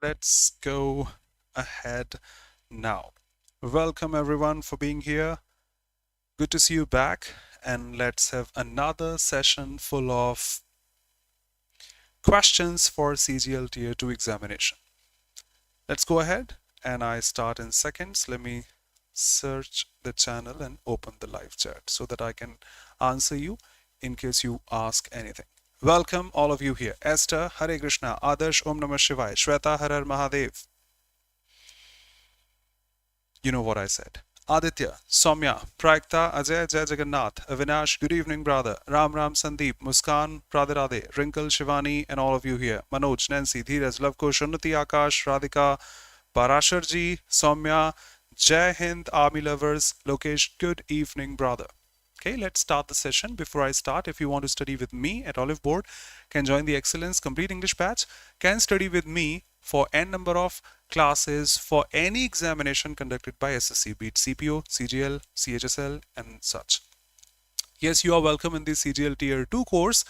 let's go ahead now. Welcome everyone for being here. Good to see you back, and let's have another session full of questions for CGL Tier 2 examination. Let's go ahead, and I start in seconds. Let me search the channel and open the live chat so that I can answer you in case you ask anything. Welcome all of you here. Esther, Hare Krishna, Adarsh, Om Namah Shivaya, Shweta, Har Har Mahadev. You know what I said. Aditya, Soumya, Prakta, Ajay, Jai Jagannath, Avinash, good evening, brother. Ram Ram, Sandeep, Muskan, Radhe Radhe, Wrinkle, Shivani, and all of you here. Manoj, Nancy, Dheeraj, Lavkush, Unnati, Akash, Radhika, Parasharji, Soumya, Jai Hind, Army lovers, Lokesh, good evening, brother. Okay, let's start the session. Before I start, if you want to study with me at Oliveboard, can join the Excellence Complete English batch, can study with me for n number of classes for any examination conducted by SSC, be it CPO, CGL, CHSL, and such. Yes, you are welcome in the CGL Tier 2 course,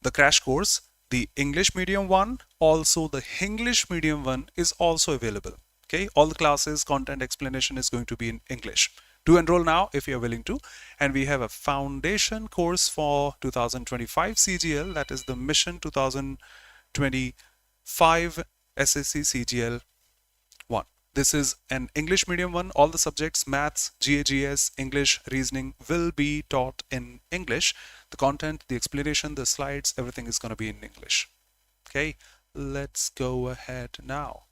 the crash course. The English medium one, also the English medium one is also available. Okay, all the classes, content explanation is going to be in English. Do enroll now if you are willing to. And we have a foundation course for 2025 CGL, that is the Mission 2025 SSC CGL 1. This is an English medium one. All the subjects, maths, GAGS, English, reasoning will be taught in English. The content, the explanation, the slides, everything is going to be in English. Okay, let's go ahead now.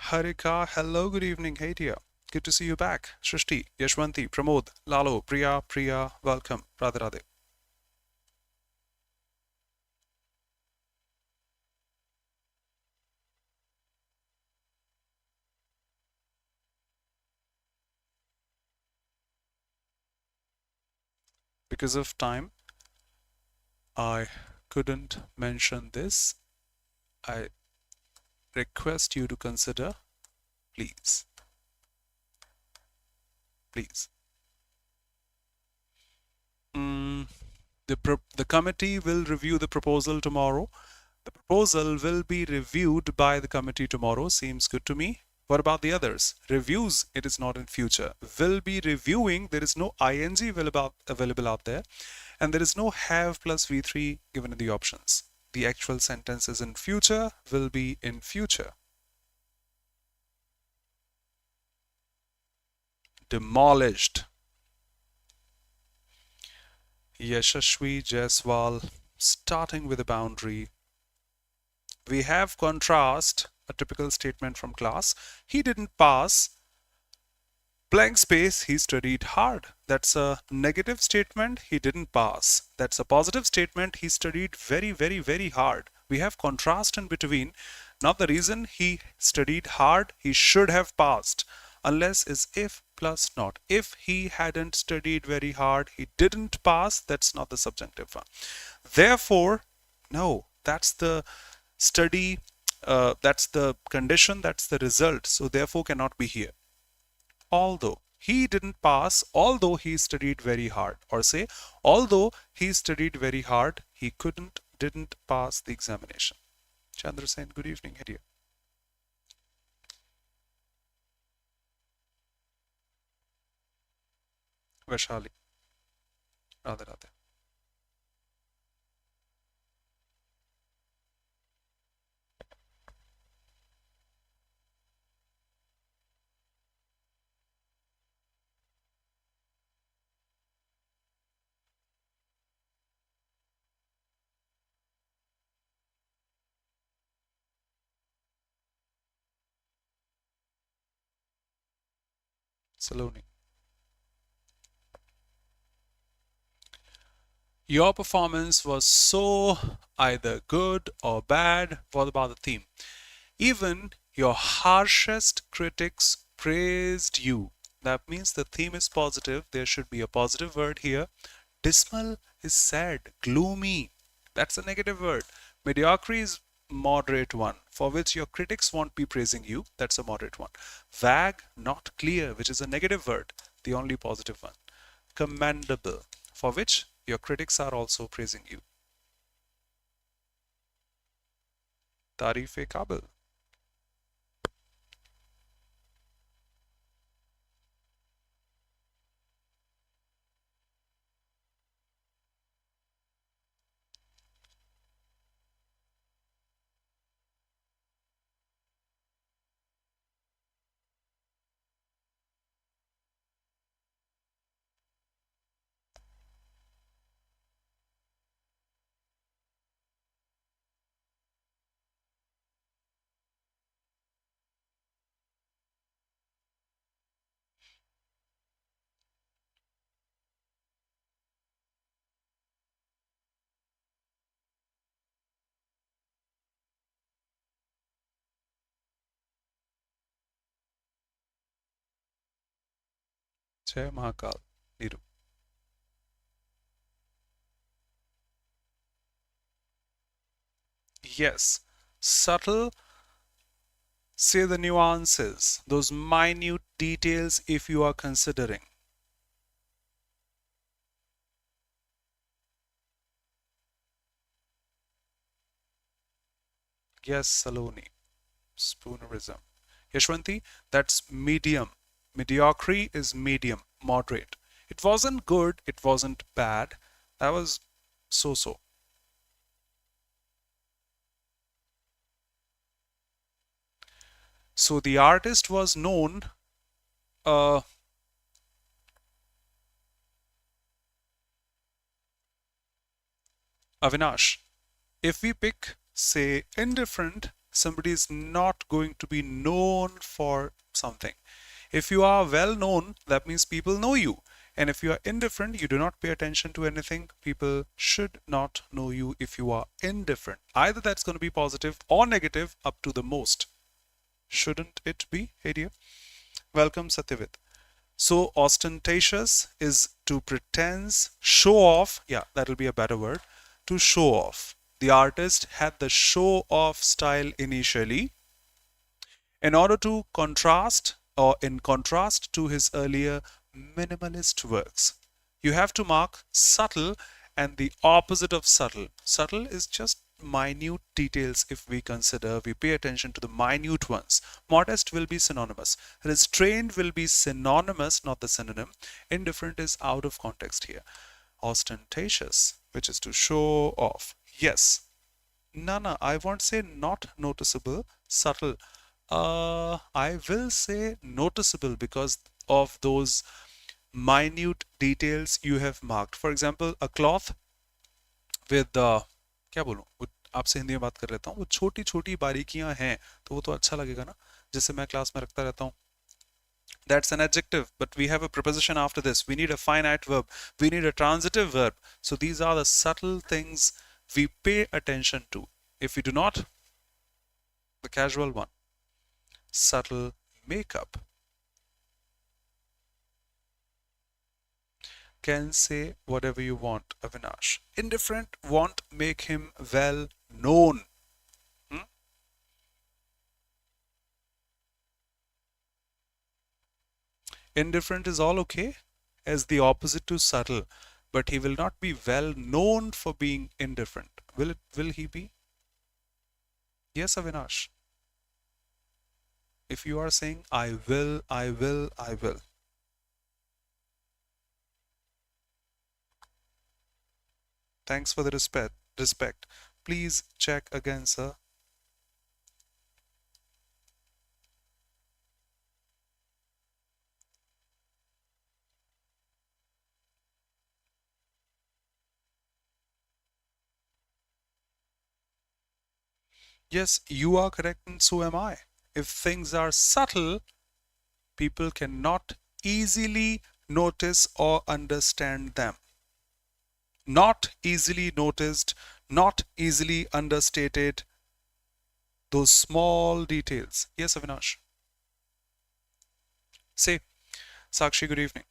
Harika, hello, good evening. Hey dear. Good to see you back. Shrishti, Yashwanti, Pramod, Lalo, Priya, welcome. Radhe Radhe. Because of time, I couldn't mention this. I request you to consider, please. Please. The committee will review the proposal tomorrow. The proposal will be reviewed by the committee tomorrow. Seems good to me. What about the others? Reviews, it is not in future. Will be reviewing, there is no ing available out there. And there is no have plus V3 given in the options. The actual sentence is in future, will be in future. Demolished. Yashashvi Jaiswal, starting with a boundary. We have contrast, a typical statement from class. He didn't pass. Blank space, he studied hard. That's a negative statement, he didn't pass. That's a positive statement, he studied very hard. We have contrast in between. Not the reason he studied hard, he should have passed. Unless is if plus not. If he hadn't studied very hard, he didn't pass, that's not the subjunctive one. Therefore, no, that's the study, that's the condition, that's the result. So therefore cannot be here. Although he didn't pass, although he studied very hard, or say, although he studied very hard, he didn't pass the examination. Chandra Sen, good evening, dear. Vaishali, Radhe Radhe. Saloni. Your performance was so either good or bad. What about the theme? Even your harshest critics praised you. That means the theme is positive. There should be a positive word here. Dismal is sad, gloomy. That's a negative word. Mediocre is moderate one, for which your critics won't be praising you. That's a moderate one. Vague, not clear, which is a negative word. the only positive one. Commendable, for which your critics are also praising you. Tareef-e-kabil. Jai Mahakal. Niru. Yes, subtle, say the nuances, those minute details if you are considering. Yes, Saloni. Spoonerism. Yashwanti, that's medium. Mediocre is medium, moderate. It wasn't good, it wasn't bad. That was so-so. So the artist was known, uh, Avinash. If we pick, say, indifferent, somebody is not going to be known for something. If you are well known, that means people know you. And if you are indifferent, you do not pay attention to anything, people should not know you if you are indifferent. Either that's going to be positive or negative up to the most. Shouldn't it be, hey dear? Welcome, Satyavit. So ostentatious is to pretense, show off. Yeah, that'll be a better word. To show off. The artist had the show off style initially in order to contrast or in contrast to his earlier minimalist works. You have to mark subtle and the opposite of subtle. Subtle is just minute details if we consider, we pay attention to the minute ones. Modest will be synonymous. Restrained will be synonymous, not the synonym. Indifferent is out of context here. Ostentatious, which is to show off. Yes. No, I won't say not noticeable, subtle. I will say noticeable because of those minute details you have marked. For example, a cloth with क्या बोलूं, आपसे हिंदी में बात कर लेता हूँ, वो छोटी छोटी बारीकियां हैं तो वो तो अच्छा लगेगा ना, जैसे मैं क्लास में रखता रहता हूँ. That's an adjective, but we have a preposition after this. We need a finite verb. We need a transitive verb. So these are the subtle things we pay attention to. If we do not, the casual one. Subtle makeup. Can say whatever you want, Avinash. Indifferent won't make him well known. Hmm? Indifferent is all okay as the opposite to subtle, but he will not be well known for being indifferent. Will he be? Yes, Avinash. If you are saying I will, I will, I will. Thanks for the respect. Please check again, sir. Yes, you are correct and so am I. If things are subtle, people cannot easily notice or understand them. Not easily noticed, not easily understated, those small details. Yes, Avinash. Say, Sakshi, good evening.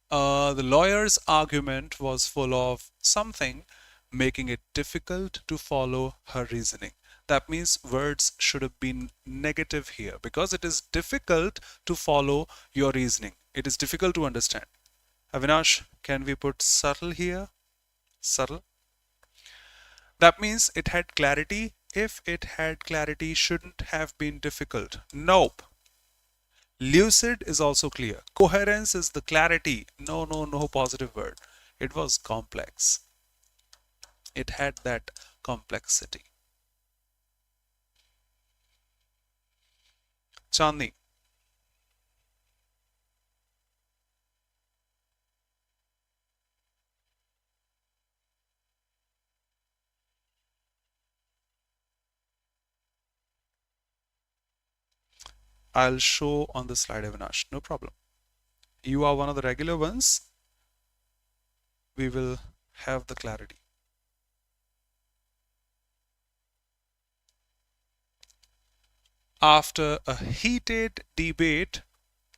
The lawyer's argument was full of something making it difficult to follow her reasoning. That means words should have been negative here because it is difficult to follow your reasoning. It is difficult to understand. Avinash, can we put subtle here? Subtle. That means it had clarity. If it had clarity, shouldn't have been difficult. Nope. Lucid is also clear. Coherence is the clarity. No, no, no positive word. It was complex. It had that complexity. Chandni. I'll show on the slide, Avinash. No problem. You are one of the regular ones. We will have the clarity. After a heated debate,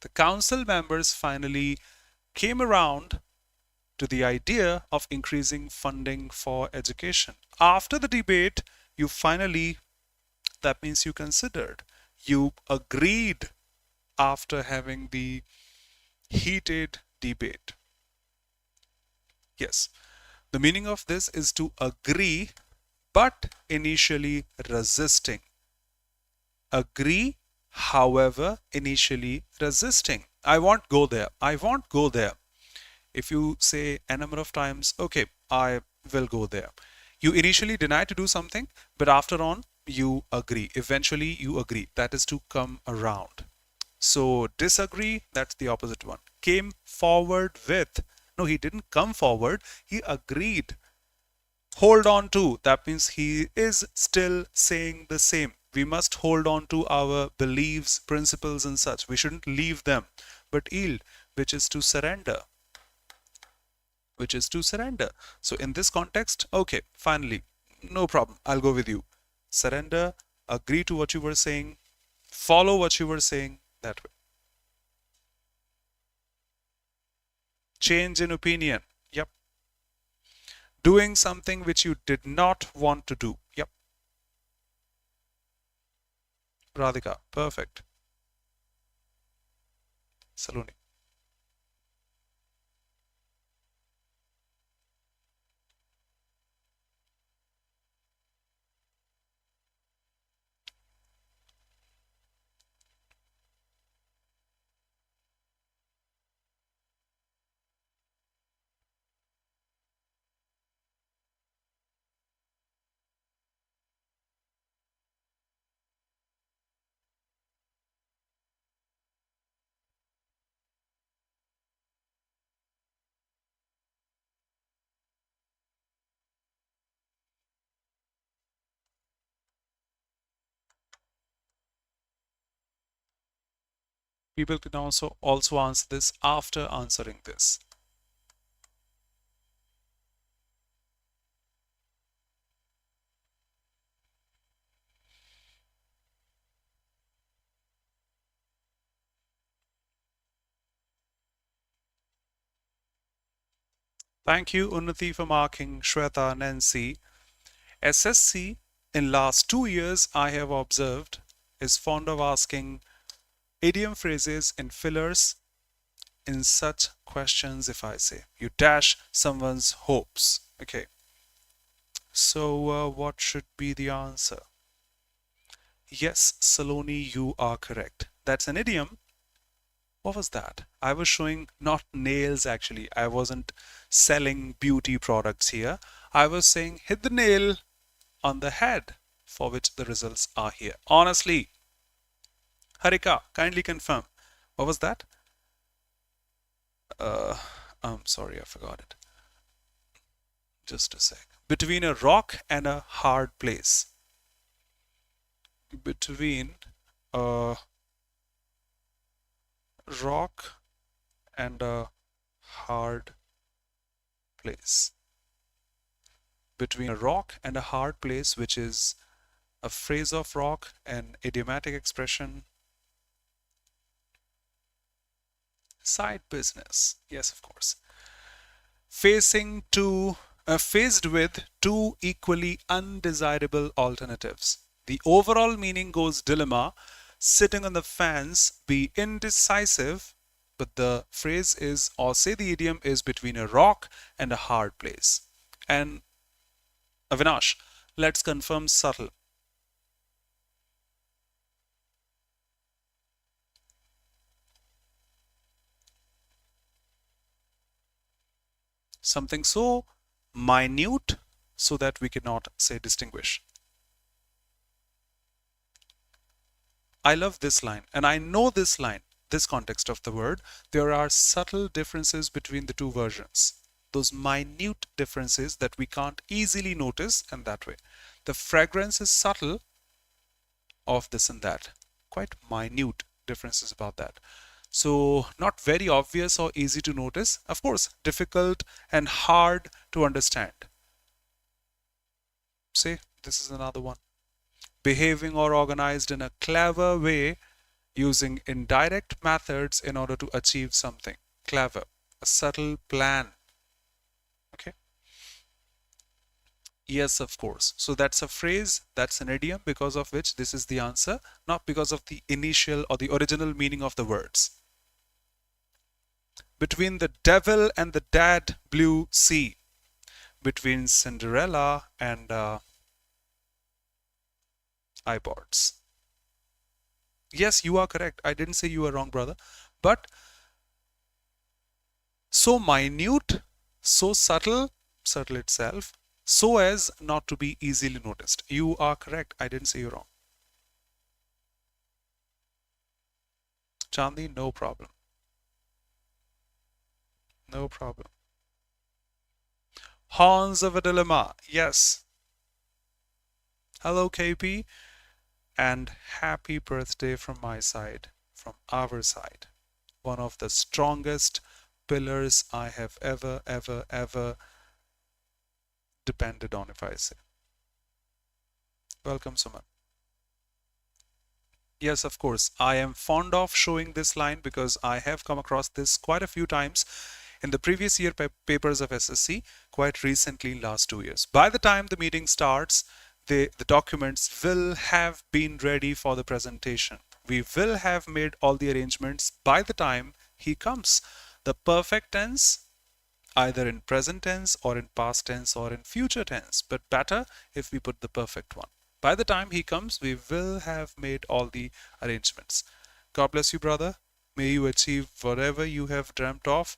the council members finally came around to the idea of increasing funding for education. After the debate, you finally, that means you considered, you agreed after having the heated debate. Yes, the meaning of this is to agree, but initially resisting. Agree, however, initially resisting. I won't go there. I won't go there. If you say a number of times, okay, I will go there. You initially deny to do something, but after on, you agree. Eventually, you agree. That is to come around. So disagree, that's the opposite one. Came forward with. No, he didn't come forward. He agreed. Hold on to, that means he is still saying the same. We must hold on to our beliefs, principles and such. We shouldn't leave them. But yield, which is to surrender. Which is to surrender. So in this context, okay, finally, no problem. I'll go with you. Surrender, agree to what you were saying, follow what you were saying, that way. Change in opinion. Yep. Doing something which you did not want to do. Yep. Radhika, perfect. Saloni. People can also answer this after answering this. Thank you, Unnati, for marking. Shweta, Nancy. SSC, in last 2 years, I have observed, is fond of asking idiom phrases in fillers in such questions. If I say, you dash someone's hopes. Okay. So what should be the answer? Yes, Saloni, you are correct. That's an idiom. What was that? I was showing not nails actually. I wasn't selling beauty products here. I was saying hit the nail on the head, for which the results are here. Honestly, Harika, kindly confirm. What was that? I'm sorry, I forgot it. Just a sec. Between a rock and a hard place. Between a rock and a hard place. Between a rock and a hard place, which is a phrase of rock, an idiomatic expression. Side business. Yes, of course. Faced with two equally undesirable alternatives. The overall meaning goes dilemma, sitting on the fence, be indecisive, but the phrase is, or say the idiom is between a rock and a hard place. And Avinash, let's confirm subtle. Something so minute so that we cannot say distinguish. I love this line, and I know this line, this context of the word. There are subtle differences between the two versions. Those minute differences that we can't easily notice, and that way. The fragrance is subtle of this and that. Quite minute differences about that. So, not very obvious or easy to notice. Of course, difficult and hard to understand. Say, this is another one. Behaving or organized in a clever way using indirect methods in order to achieve something. Clever, a subtle plan. Okay. Yes, of course. So that's a phrase, that's an idiom, because of which this is the answer, not because of the initial or the original meaning of the words. Between the devil and the dead blue sea. Between Cinderella and iPods. Yes, you are correct. I didn't say you were wrong, brother. But so minute, so subtle, subtle itself, so as not to be easily noticed. You are correct. I didn't say you wrong. Chandi, no problem. No problem. Horns of a dilemma. Yes. Hello, KP. And happy birthday from my side, from our side. One of the strongest pillars I have ever depended on, if I say. Welcome, Suman. Yes, of course. I am fond of showing this line because I have come across this quite a few times in the previous year papers of SSC, quite recently in last 2 years. By the time the meeting starts, the documents will have been ready for the presentation. We will have made all the arrangements by the time he comes. The perfect tense, either in present tense or in past tense or in future tense, but better if we put the perfect one. By the time he comes, we will have made all the arrangements. God bless you, brother. May you achieve whatever you have dreamt of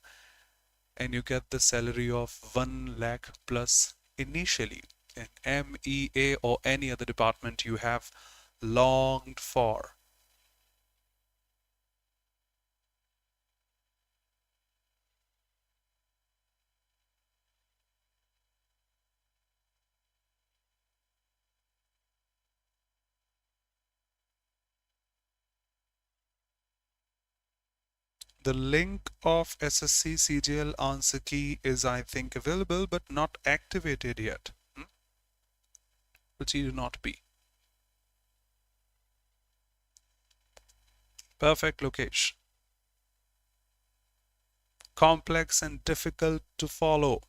and you get the salary of 1 lakh plus initially in MEA or any other department you have longed for. The link of SSC CGL answer key is, I think, available but not activated yet. Which it not be. Perfect location. Complex and difficult to follow.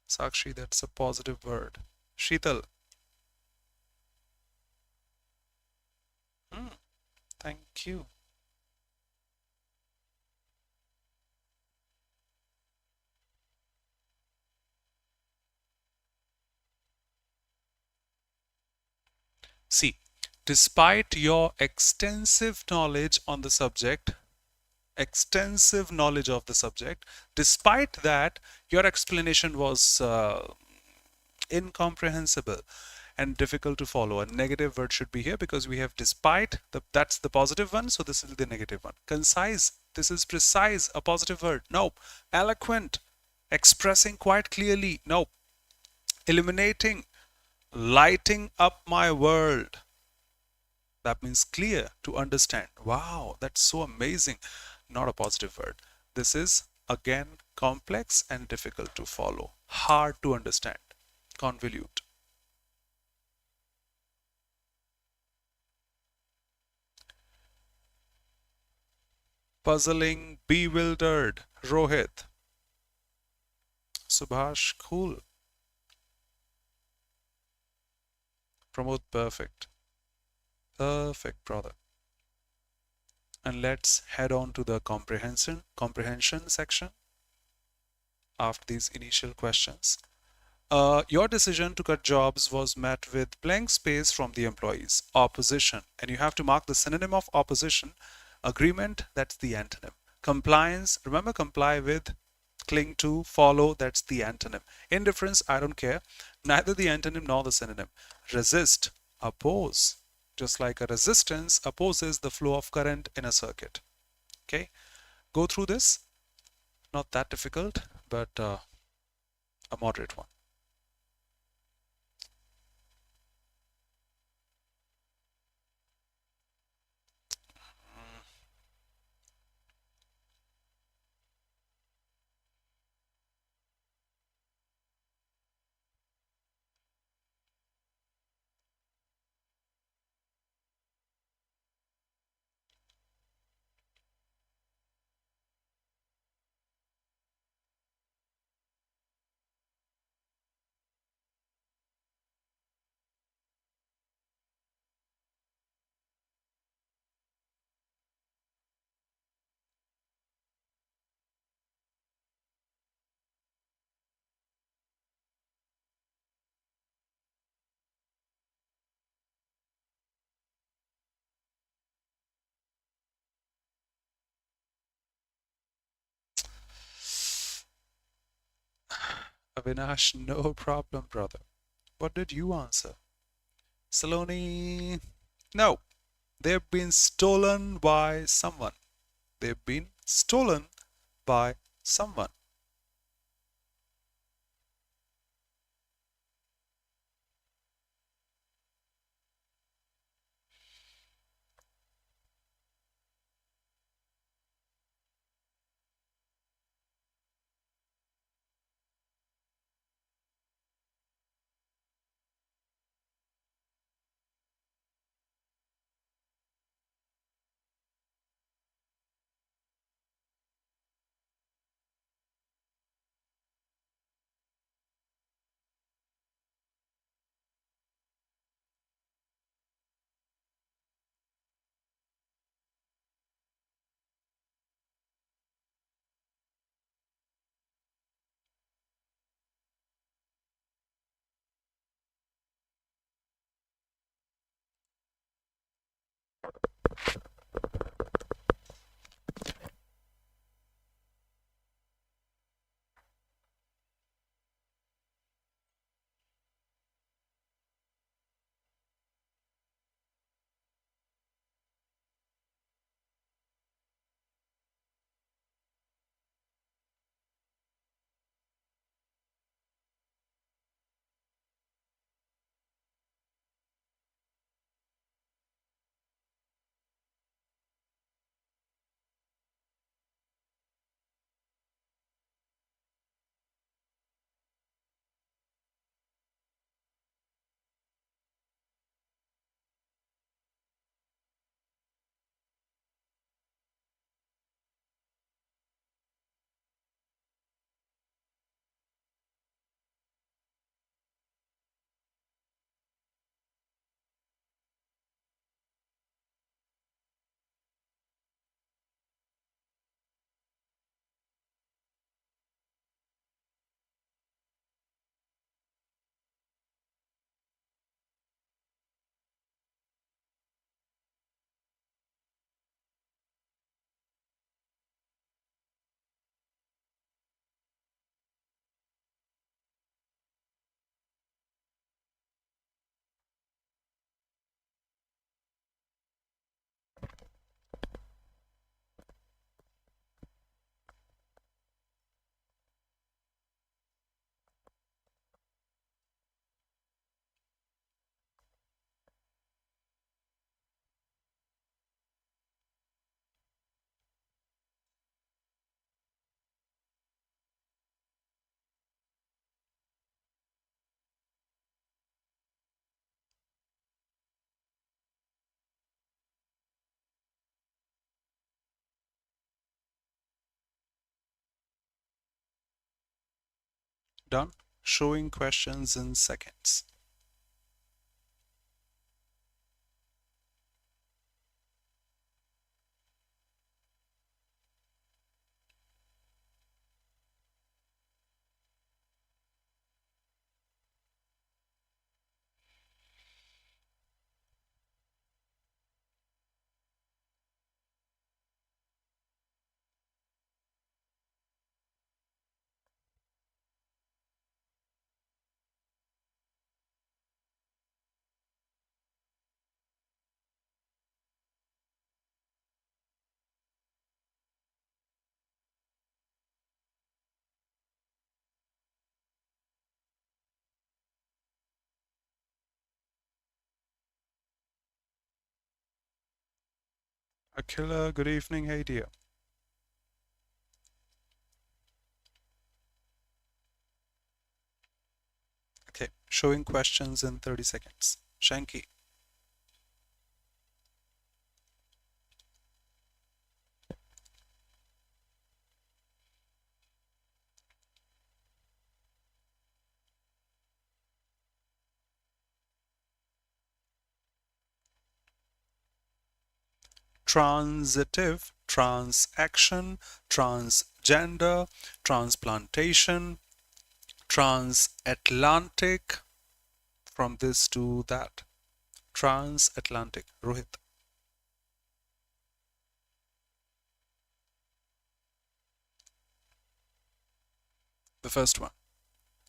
Sakshi, that's a positive word. Sheetal. Thank you. See, despite your extensive knowledge on the subject, despite that, your explanation was incomprehensible and difficult to follow. A negative word should be here because we have despite, that's the positive one, so this is the negative one. Concise, this is precise, a positive word. Nope. Eloquent, expressing quite clearly. Nope. Illuminating, lighting up my world. That means clear, to understand. Wow, that's so amazing. Not a positive word. This is again complex and difficult to follow, hard to understand, convolute. Puzzling, bewildered. Rohit. Subhash, cool. Pramod, perfect. Perfect, brother. And let's head on to the comprehension section after these initial questions. Your decision to cut jobs was met with blank space from the employees. Opposition, and you have to mark the synonym of opposition. Agreement, that's the antonym. Compliance, remember comply with, cling to, follow, that's the antonym. Indifference, I don't care, neither the antonym nor the synonym. Resist, oppose, just like a resistance opposes the flow of current in a circuit. Okay, go through this, not that difficult, but a moderate one. Avinash, no problem, brother. What did you answer? Saloni, no. They've been stolen by someone. They've been stolen by someone. Done. Showing questions in seconds. Akila, good evening. Hey dear. Okay, showing questions in 30 seconds. Shanky. Transitive, transaction, transgender, transplantation, transatlantic, from this to that. Transatlantic. Rohit. The first one.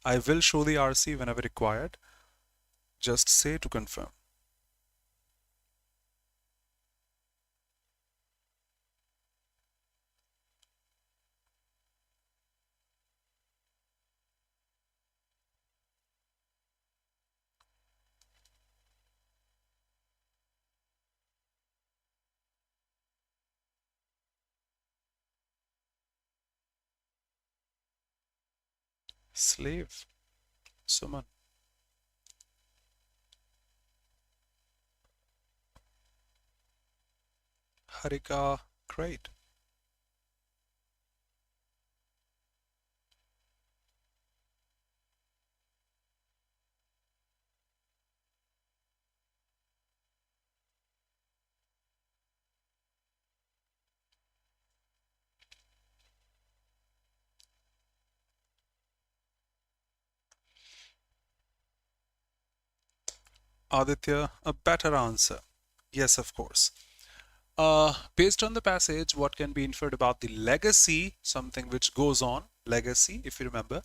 I will show the RC whenever required. Just say to confirm. Slave. Suman. Harika. Great. Aditya, a better answer. Yes, of course. Based on the passage, what can be inferred about the legacy, something which goes on, legacy, if you remember,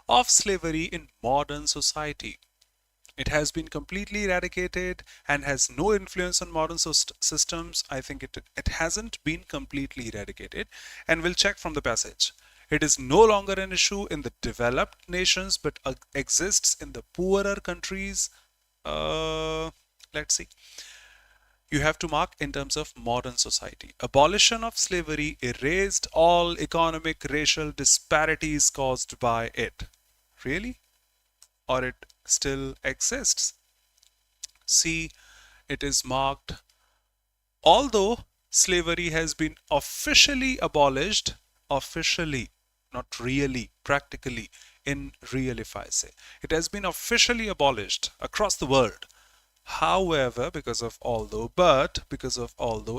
of slavery in modern society? It has been completely eradicated and has no influence on modern systems. I think it hasn't been completely eradicated, and we'll check from the passage. It is no longer an issue in the developed nations, but exists in the poorer countries. Let's see. You have to mark in terms of modern society. Abolition of slavery erased all economic racial disparities caused by it. Really? Or it still exists? See, it is marked, although slavery has been officially abolished, officially, not really, practically, in real, if I say, it has been officially abolished across the world. However, because of although,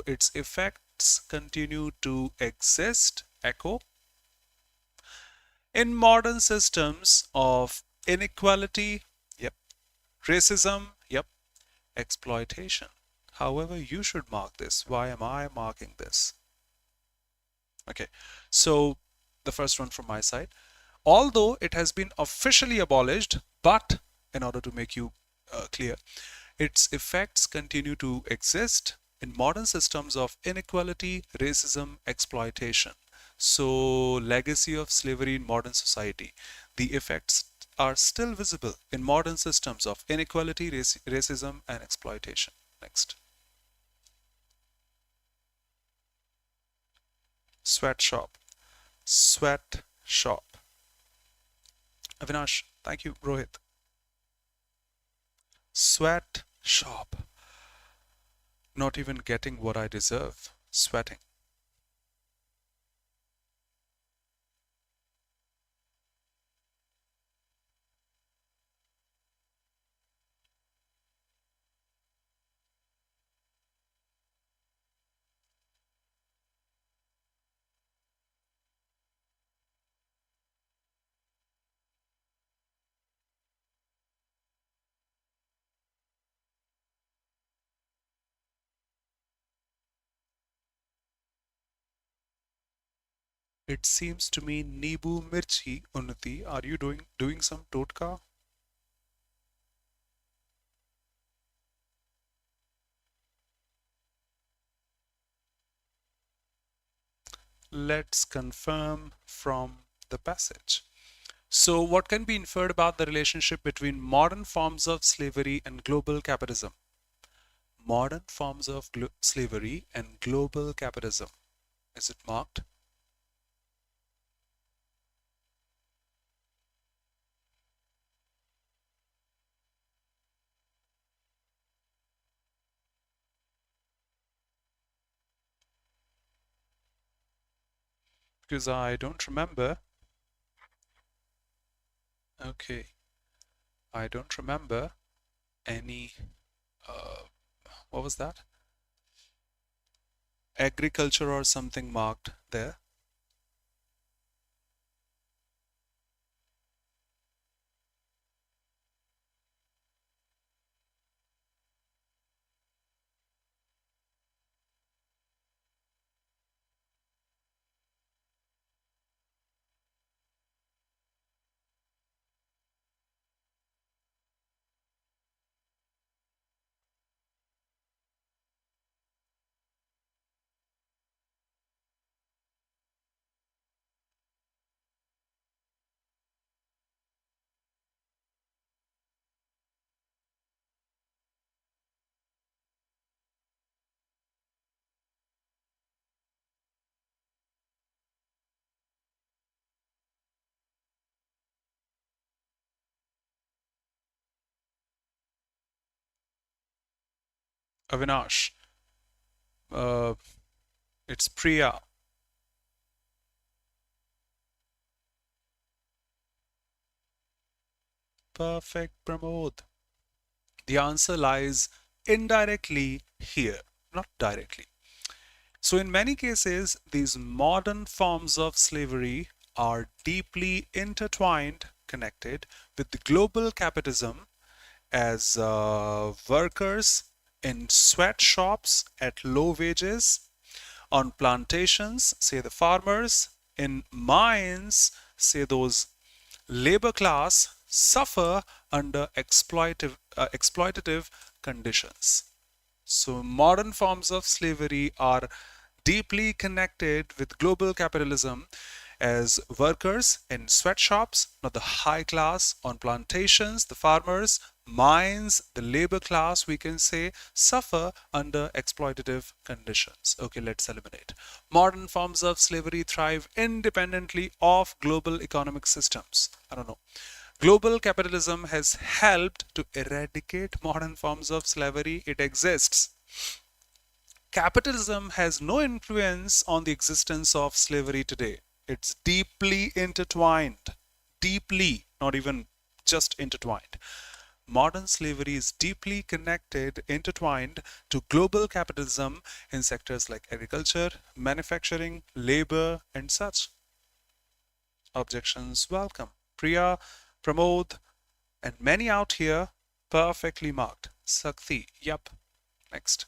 its effects continue to exist, echo, in modern systems of inequality, yep, racism, yep, exploitation. However, you should mark this. Why am I marking this? Okay, so the first one from my side. Although it has been officially abolished, but in order to make you clear, its effects continue to exist in modern systems of inequality, racism, exploitation. So, legacy of slavery in modern society. The effects are still visible in modern systems of inequality, racism, and exploitation. Next. Sweatshop. Sweatshop. Avinash, thank you. Rohit. Sweatshop. Not even getting what I deserve. Sweating. It seems to me Nibu Mirchi Unnati. Are you doing some totka? Let's confirm from the passage. So, what can be inferred about the relationship between modern forms of slavery and global capitalism? modern forms of slavery and global capitalism. Is it marked? Because I don't remember. Okay, I don't remember any. What was that? Agriculture or something marked there. Avinash, uh, it's Priya. Perfect, Pramod. The answer lies indirectly here, not directly. So, in many cases, these modern forms of slavery are deeply intertwined, connected with the global capitalism as workers in sweatshops at low wages, on plantations, say the farmers, in mines, say those labor class, suffer under exploitative conditions. So, modern forms of slavery are deeply connected with global capitalism as workers in sweatshops, not the high class on plantations, the farmers, mines, the labor class, we can say, suffer under exploitative conditions. Okay, let's eliminate. Modern forms of slavery thrive independently of global economic systems. I don't know. Global capitalism has helped to eradicate modern forms of slavery. It exists. Capitalism has no influence on the existence of slavery today. It's deeply intertwined. Deeply, not even just intertwined. Modern slavery is deeply connected, intertwined to global capitalism in sectors like agriculture, manufacturing, labor, and such. Objections welcome. Priya, Pramod, and many out here perfectly marked. Sakti, yep. Next.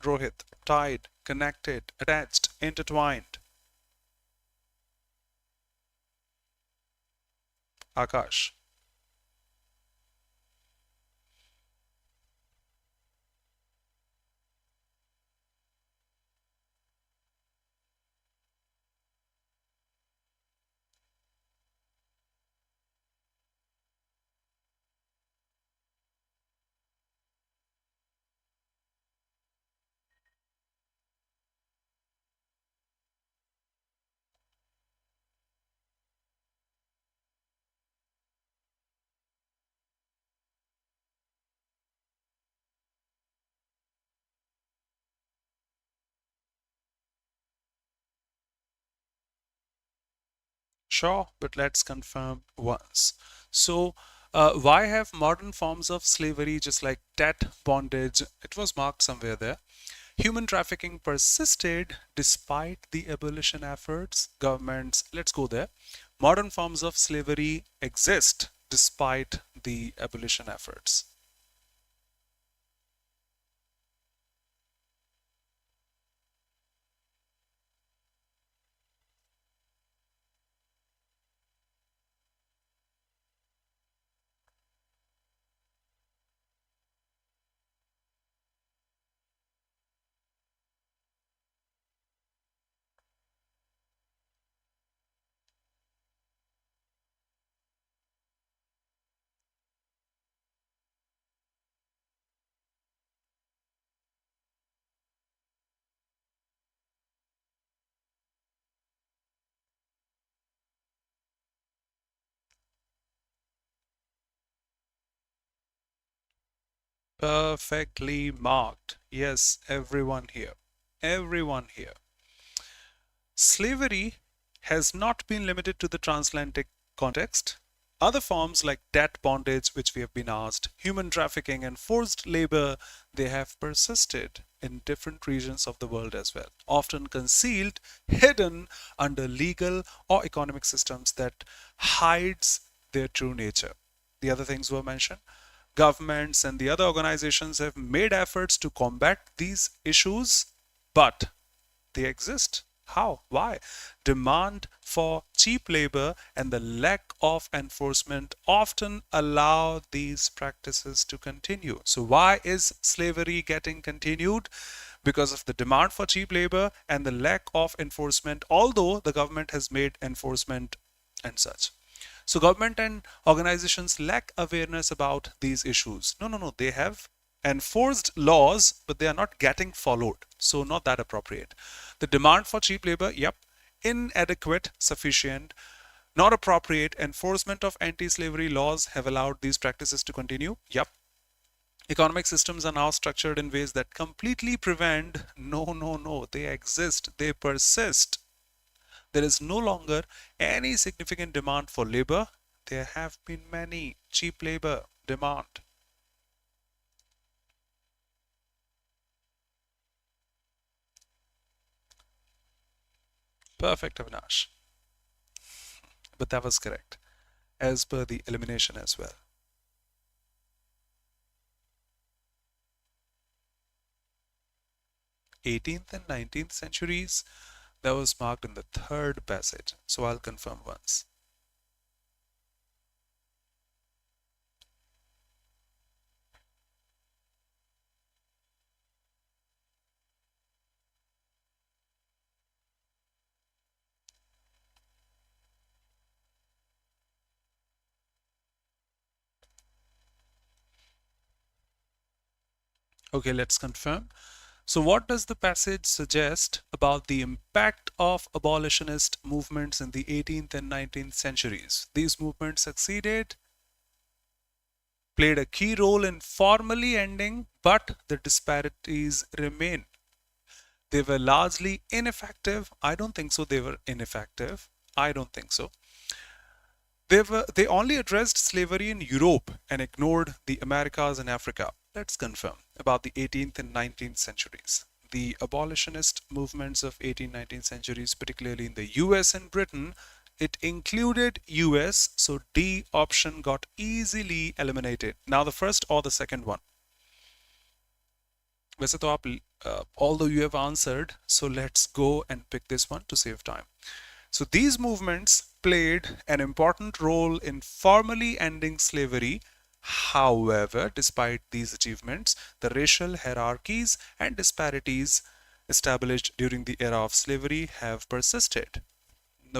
Rohit, tied, connected, attached, intertwined. Akash, sure, but let's confirm once. So, why have modern forms of slavery, just like debt, bondage, it was marked somewhere there? Human trafficking persisted despite the abolition efforts. Governments, let's go there. Modern forms of slavery exist despite the abolition efforts. Perfectly marked. Yes, everyone here. Everyone here. Slavery has not been limited to the transatlantic context. Other forms like debt bondage, which we have been asked, human trafficking, and forced labor, they have persisted in different regions of the world as well, often concealed, hidden under legal or economic systems that hides their true nature. The other things were mentioned. Governments and the other organizations have made efforts to combat these issues, but they exist. How? Why? Demand for cheap labor and the lack of enforcement often allow these practices to continue. So, why is slavery getting continued? Because of the demand for cheap labor and the lack of enforcement, although the government has made enforcement and such. So government and organizations lack awareness about these issues. No, no, no. They have enforced laws, but they are not getting followed. So not that appropriate. The demand for cheap labor, yep. Inadequate, sufficient, not appropriate. Enforcement of anti-slavery laws have allowed these practices to continue. Yep. Economic systems are now structured in ways that completely prevent. No, no, no. They exist. They persist. There is no longer any significant demand for labor. There have been many cheap labor demand. Perfect, Avinash. But that was correct, as per the elimination as well. 18th and 19th centuries, that was marked in the third passage. So I'll confirm once. Okay, let's confirm. So, what does the passage suggest about the impact of abolitionist movements in the 18th and 19th centuries? These movements succeeded, played a key role in formally ending, but the disparities remain. They were largely ineffective. I don't think so. They were ineffective. I don't think so. They only addressed slavery in Europe and ignored the Americas and Africa. Let's confirm about the 18th and 19th centuries. The abolitionist movements of 18th, 19th centuries, particularly in the US and Britain, it included US, so D option got easily eliminated. Now the first or the second one. वैसे तो आप although you have answered, so let's go and pick this one to save time. So these movements played an important role in formally ending slavery. However, despite these achievements, the racial hierarchies and disparities established during the era of slavery have persisted.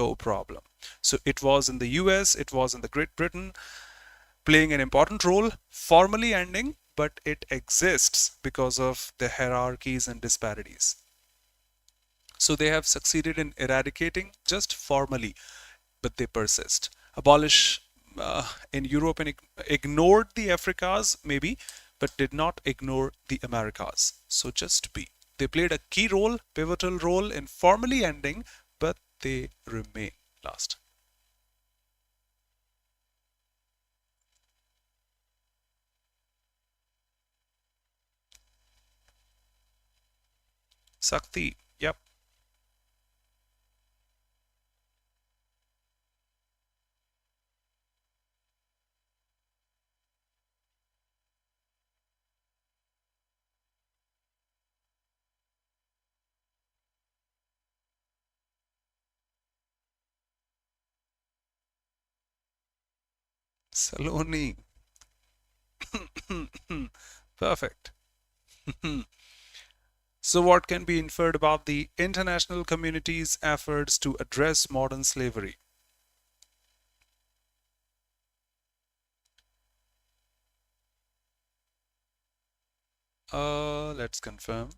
No problem. So it was in the US, it was in the Great Britain, playing an important role, formally ending, but it exists because of the hierarchies and disparities. So they have succeeded in eradicating just formally, but they persist. Abolish in Europe and ignored the Africas, maybe, but did not ignore the Americas. So just B. They played a key role, pivotal role in formally ending, but they remain last. Sakti, yep. Saloni. Perfect. So, what can be inferred about the international community's efforts to address modern slavery? Let's confirm.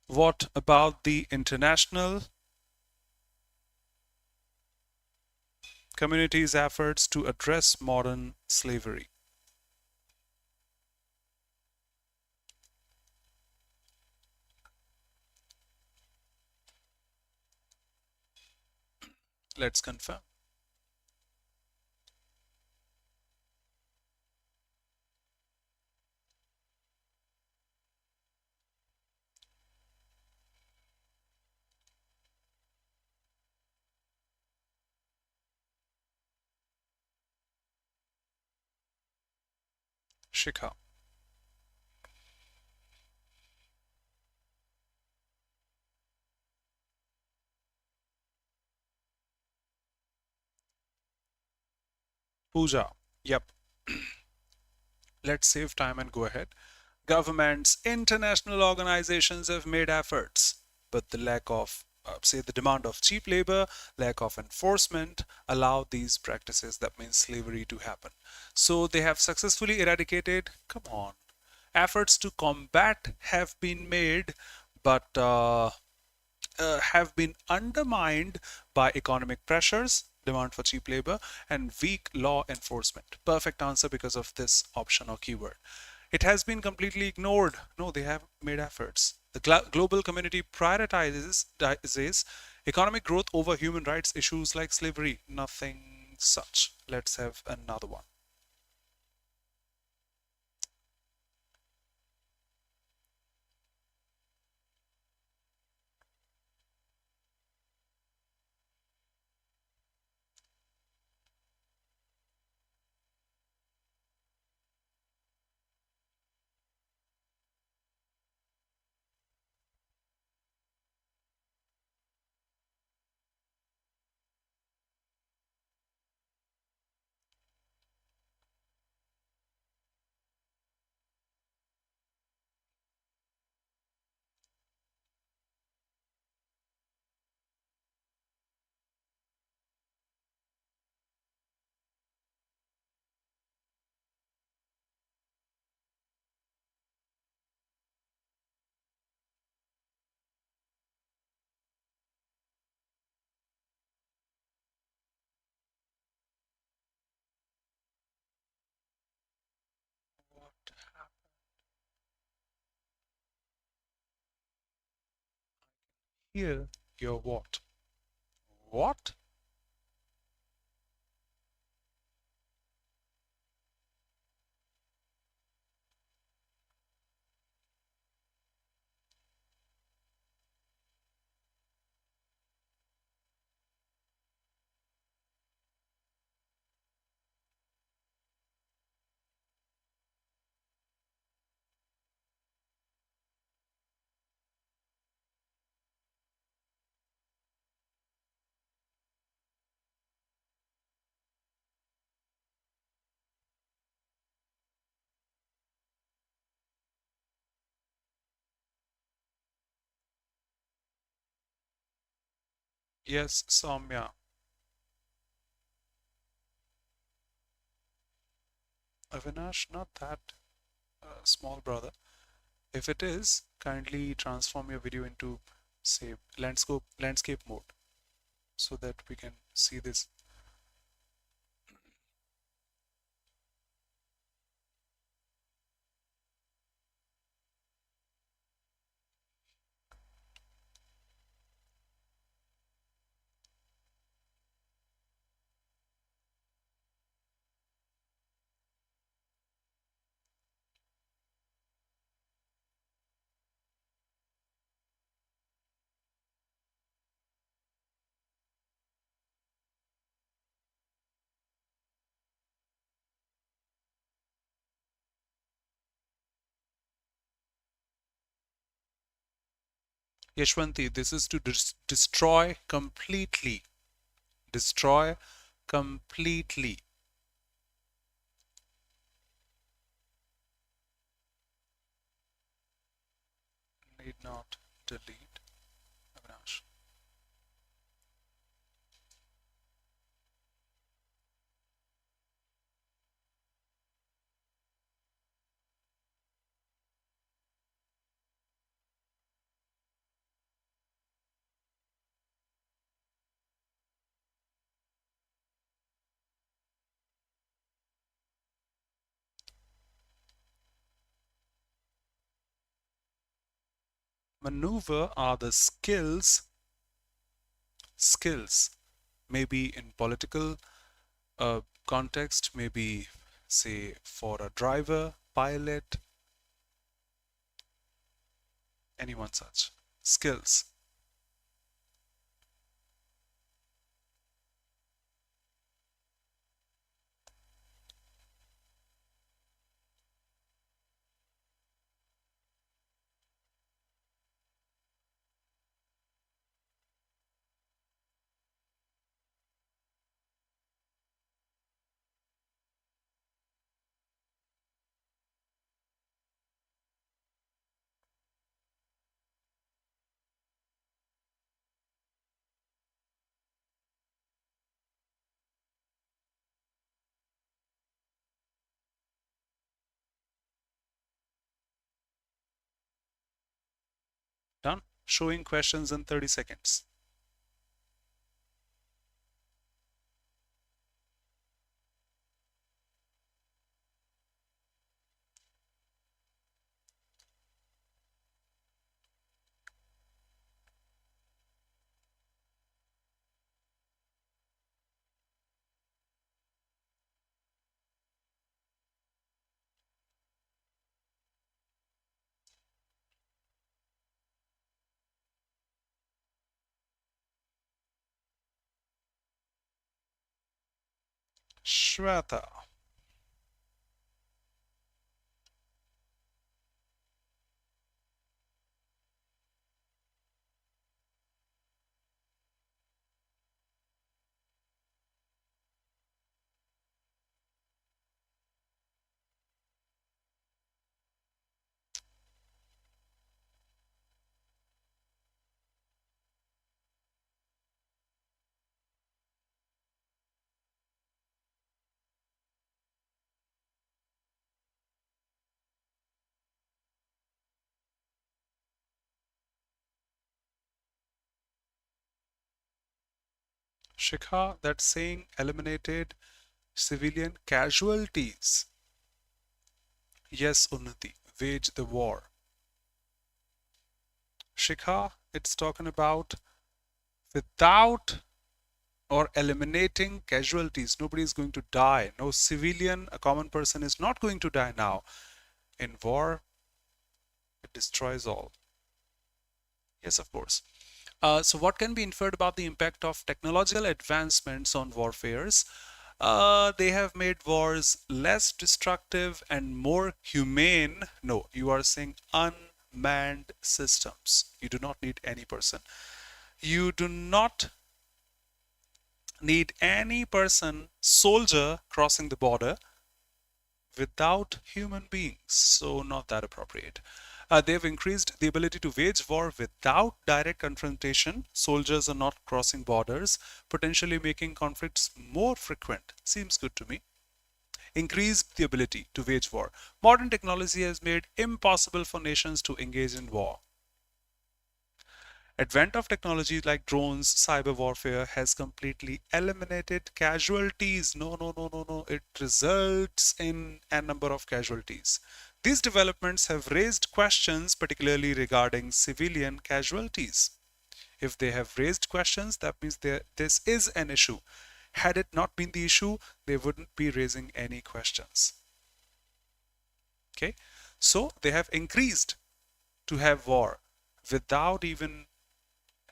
What about the international community's efforts to address modern slavery. Let's confirm. Shikha. Pooja. Yep. Let's save time and go ahead. Governments, international organizations have made efforts, but the lack of, say, the demand of cheap labor, lack of enforcement allow these practices, that means slavery, to happen. So they have successfully eradicated, come on, efforts to combat have been made, but have been undermined by economic pressures, demand for cheap labor, and weak law enforcement. Perfect answer because of this option or keyword. It has been completely ignored. No, they have made efforts. The global community prioritizes economic growth over human rights issues like slavery. Nothing such. Let's have another one. What here? Your what? What? Yes, Soumya. Avinash, not that small brother. If it is, kindly transform your video into, say, landscape mode so that we can see this. Yashwanti, this is to destroy completely. Destroy completely. Need not delete. Avinash. Maneuver are the skills, maybe in political context, maybe say for a driver, pilot, anyone such. Skills. Done. Showing questions in 30 seconds. Shweta. Shikha, that's saying eliminated civilian casualties. Yes, Unnati, wage the war. Shikha, it's talking about without or eliminating casualties. Nobody is going to die. No civilian, a common person is not going to die now. In war, it destroys all. Yes, of course. So what can be inferred about the impact of technological advancements on warfares? They have made wars less destructive and more humane. No, you are saying unmanned systems. You do not need any person. You do not need any person, soldier crossing the border without human beings. So not that appropriate. They've increased the ability to wage war without direct confrontation. Soldiers are not crossing borders, potentially making conflicts more frequent. Seems good to me. Increased the ability to wage war. Modern technology has made impossible for nations to engage in war. Advent of technology like drones, cyber warfare has completely eliminated casualties. No, no, no, no, no. It results in a number of casualties. These developments have raised questions, particularly regarding civilian casualties. If they have raised questions, that means this is an issue. Had it not been the issue, they wouldn't be raising any questions. Okay, so they have increased to have war without even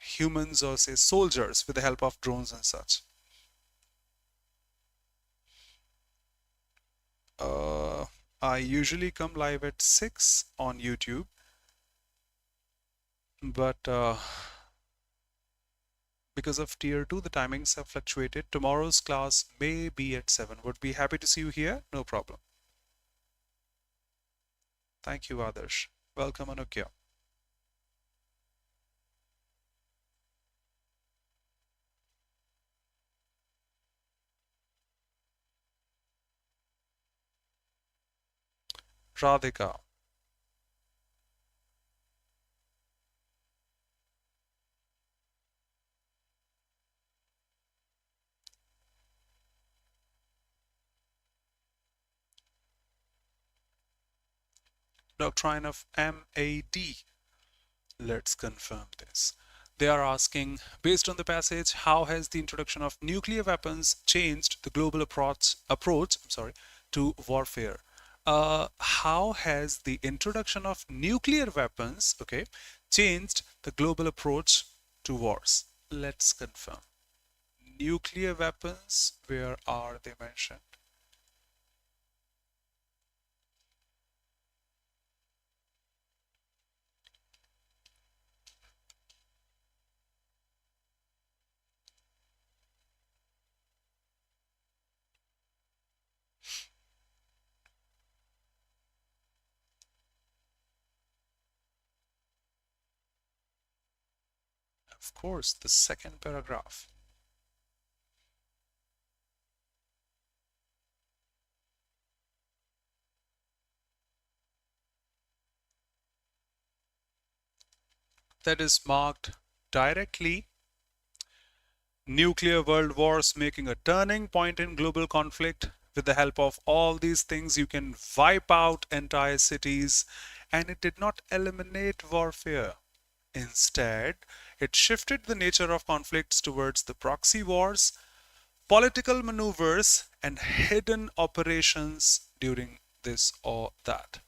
humans or say soldiers with the help of drones and such. Uh, I usually come live at 6 on YouTube, but because of tier 2, the timings have fluctuated. Tomorrow's class may be at 7. Would be happy to see you here. No problem. Thank you, Adarsh. Welcome, Anukya. Radhika. Doctrine of MAD. Let's confirm this. They are asking, based on the passage, how has the introduction of nuclear weapons changed the global approach to warfare? How has the introduction of nuclear weapons, okay, changed the global approach to wars? Let's confirm. Nuclear weapons, where are they mentioned? Of course, the second paragraph. That is marked directly nuclear world wars making a turning point in global conflict. With the help of all these things, you can wipe out entire cities, and it did not eliminate warfare. Instead, it shifted the nature of conflicts towards the proxy wars, political maneuvers, and hidden operations during this or that.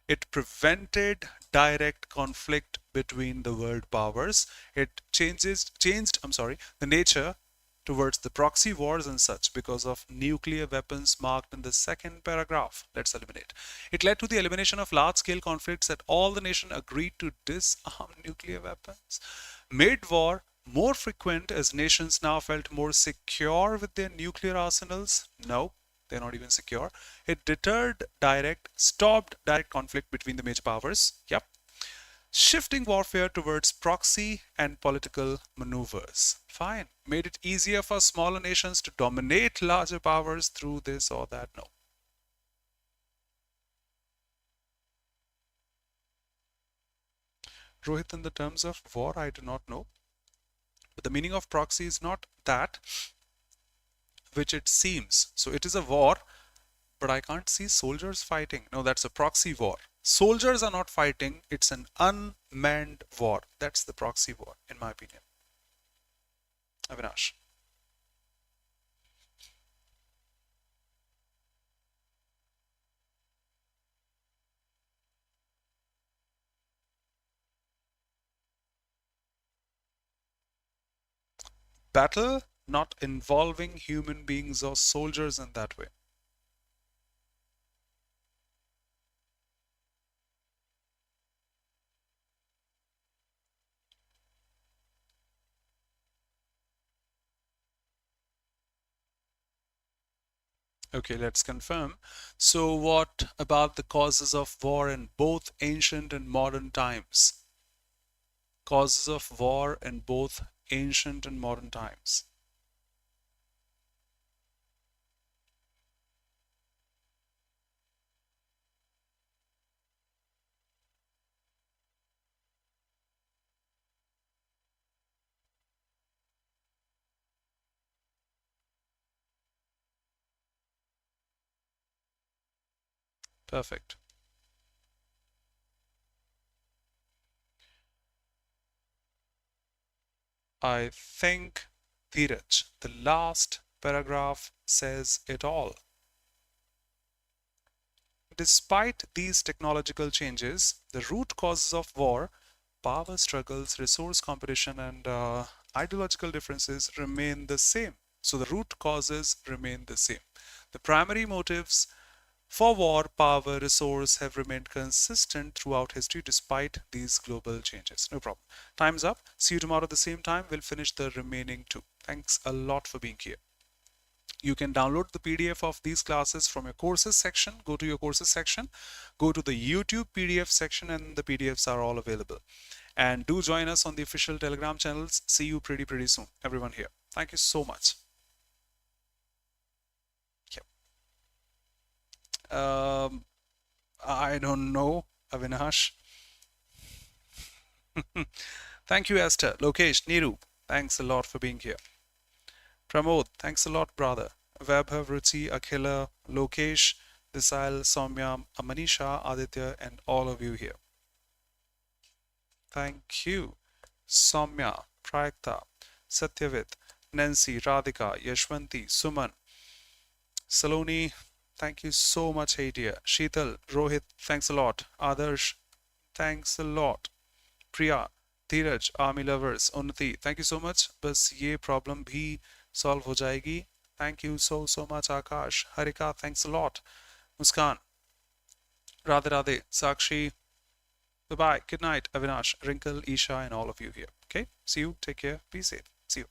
It prevented direct conflict between the world powers. It changed the nature towards the proxy wars and such because of nuclear weapons marked in the second paragraph. Let's eliminate. It led to the elimination of large-scale conflicts that all the nation agreed to disarm nuclear weapons, made war more frequent as nations now felt more secure with their nuclear arsenals. No, they're not even secure. It stopped direct conflict between the major powers. Yep. Shifting warfare towards proxy and political maneuvers. Fine. Made it easier for smaller nations to dominate larger powers through this or that. No. Rohit, in the terms of war, I do not know. But the meaning of proxy is not that which it seems. So it is a war, but I can't see soldiers fighting. No, that's a proxy war. Soldiers are not fighting. It's an unmanned war. That's the proxy war, in my opinion. Avinash. Battle not involving human beings or soldiers in that way. Okay, let's confirm. So what about the causes of war in both ancient and modern times? Causes of war in both ancient and modern times. Perfect. I think, Dheeraj, the last paragraph says it all. Despite these technological changes, the root causes of war, power struggles, resource competition, and ideological differences remain the same. So the root causes remain the same. The primary motives for war, power, resource have remained consistent throughout history despite these global changes. No problem. Time's up. See you tomorrow at the same time. We'll finish the remaining two. Thanks a lot for being here. You can download the PDF of these classes from your courses section. Go to your courses section, go to the YouTube PDF section, and the PDFs are all available. And do join us on the official Telegram channels. See you pretty soon, everyone here. Thank you so much. Yep. I don't know, Avinash. Thank you, Esther, Lokesh, Niru. Thanks a lot for being here. Pramod, thanks a lot, brother. Vaibhav, Ruchi, Akhila, Lokesh, Desal, Soumya, Manisha, Aditya, and all of you here. Thank you. Soumya, Prayakta, Satyavit, Nancy, Radhika, Yashwanti, Suman, Saloni, thank you so much, hey dear. Sheetal, Rohit, thanks a lot. Adarsh, thanks a lot. Priya, Dheeraj, Army Lovers, Unnati, thank you so much. बस ये problem भी solve हो जाएगी. Thank you so much, Akash. Harika, thanks a lot. Muskan, Radhe Radhe, Sakshi, bye bye. Good night, Avinash, Wrinkle, Isha, and all of you here. Okay, see you. Take care. Be safe. See you.